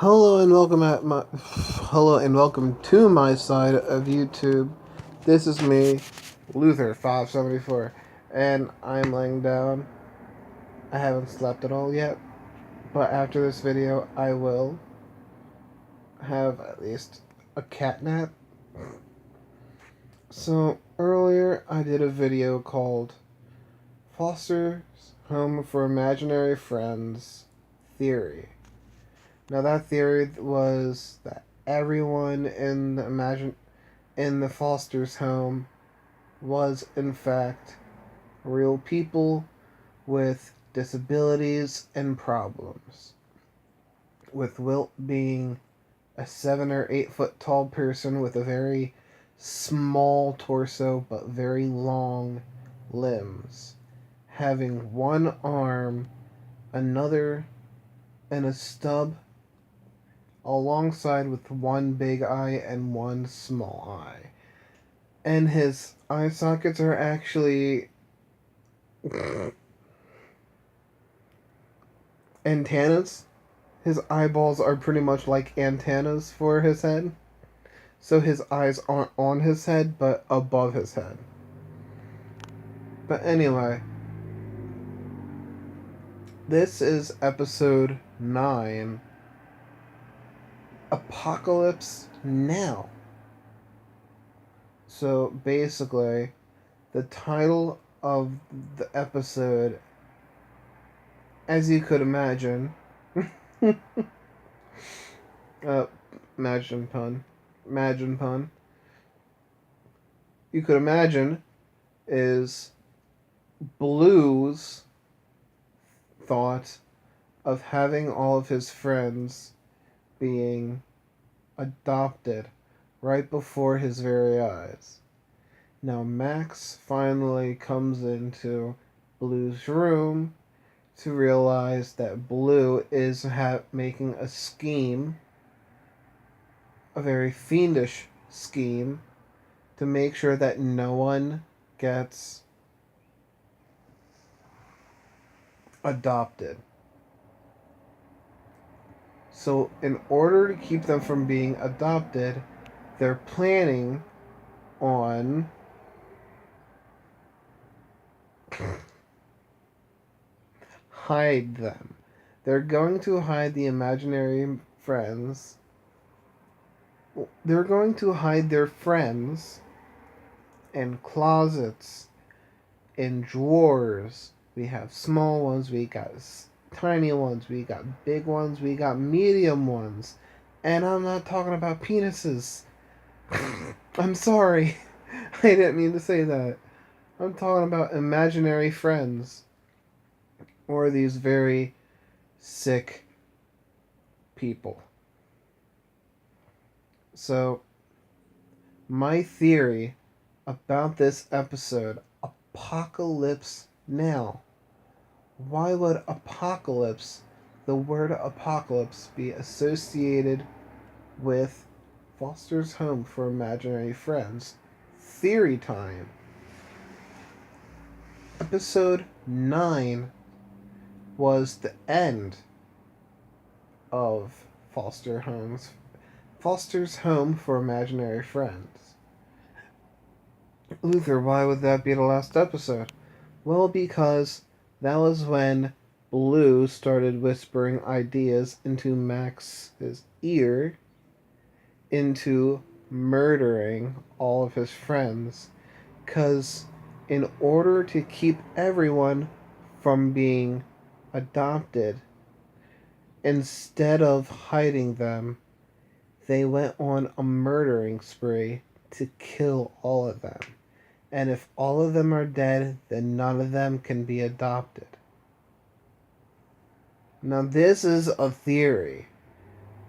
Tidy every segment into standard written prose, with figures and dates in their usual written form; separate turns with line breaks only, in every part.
Hello and welcome to my side of YouTube. This is me, Luther574, and I'm laying down. I haven't slept at all yet, but after this video I will have at least a cat nap. So earlier I did a video called Foster's Home for Imaginary Friends Theory. Now that theory was that everyone in the Foster's home was in fact real people with disabilities and problems. With Wilt being a 7 or 8 foot tall person with a very small torso but very long limbs, having one arm, another, and a stub alongside with one big eye and one small eye. And his eye sockets are actually antennas. His eyeballs are pretty much like antennas for his head. So his eyes aren't on his head, but above his head. But anyway, this is episode 9, Apocalypse Now. So basically, the title of the episode, as you could imagine, imagine pun, you could imagine, is Blue's thought of having all of his friends being adopted right before his very eyes. Now Max finally comes into Blue's room to realize that Blue is making a scheme, a very fiendish scheme, to make sure that no one gets adopted. So in order to keep them from being adopted, they're planning on hide them. They're going to hide the imaginary friends. They're going to hide their friends in closets, in drawers. We have small ones, we got tiny ones, we got big ones, we got medium ones. And I'm not talking about penises. I'm sorry. I didn't mean to say that. I'm talking about imaginary friends. Or these very sick people. So, my theory about this episode, Apocalypse Now. Why would apocalypse, the word apocalypse, be associated with Foster's Home for Imaginary Friends? Theory time. Episode 9 was the end of Foster's Home for Imaginary Friends. Luther, why would that be the last episode? Well, because that was when Blue started whispering ideas into Max's ear into murdering all of his friends. Because in order to keep everyone from being adopted, instead of hiding them, they went on a murdering spree to kill all of them. And if all of them are dead, then none of them can be adopted. Now, this is a theory,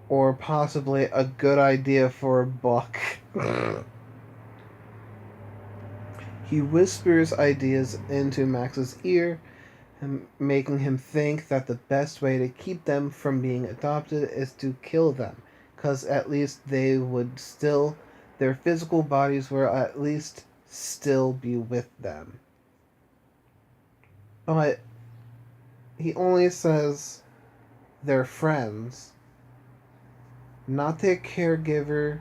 or possibly a good idea for a book. He whispers ideas into Max's ear, making him think that the best way to keep them from being adopted is to kill them, because at least they would still, their physical bodies will at least still be with them. But he only says they're friends Not the caregiver,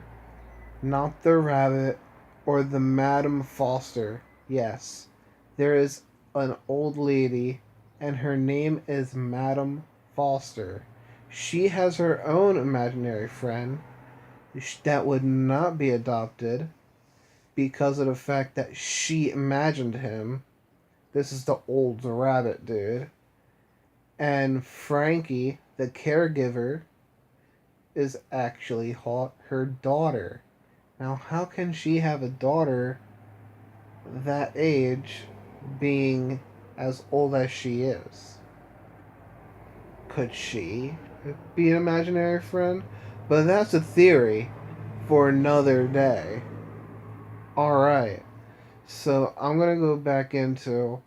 not the rabbit, or the Madam Foster. Yes, there is an old lady, and her name is Madam Foster. She has her own imaginary friend that would not be adopted because of the fact that she imagined him. This is the old rabbit dude. And Frankie, the caregiver, is actually her daughter. Now, how can she have a daughter that age being as old as she is? Could she be an imaginary friend? But that's a theory for another day. Alright, so I'm gonna go back into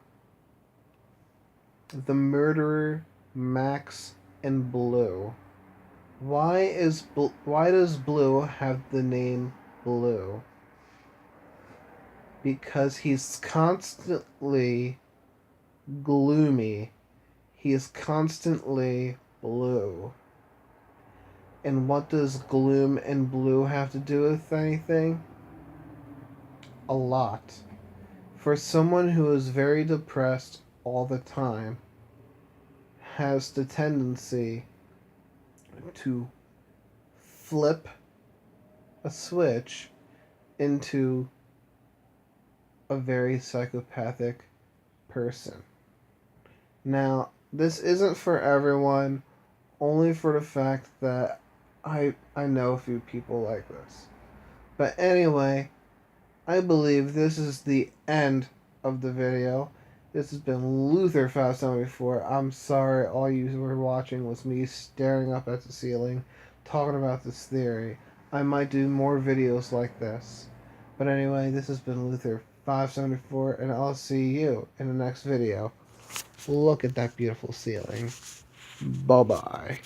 the murderer, Max, and Blue. Why does Blue have the name Blue? Because he's constantly gloomy. He is constantly blue. And what does gloom and blue have to do with anything? A lot. For someone who is very depressed all the time, has the tendency to flip a switch into a very psychopathic person. Now, this isn't for everyone, only for the fact that I know a few people like this. But anyway, I believe this is the end of the video. This has been Luther 574. I'm sorry all you were watching was me staring up at the ceiling, talking about this theory. I might do more videos like this. But anyway, this has been Luther 574, and I'll see you in the next video. Look at that beautiful ceiling. Bye-bye.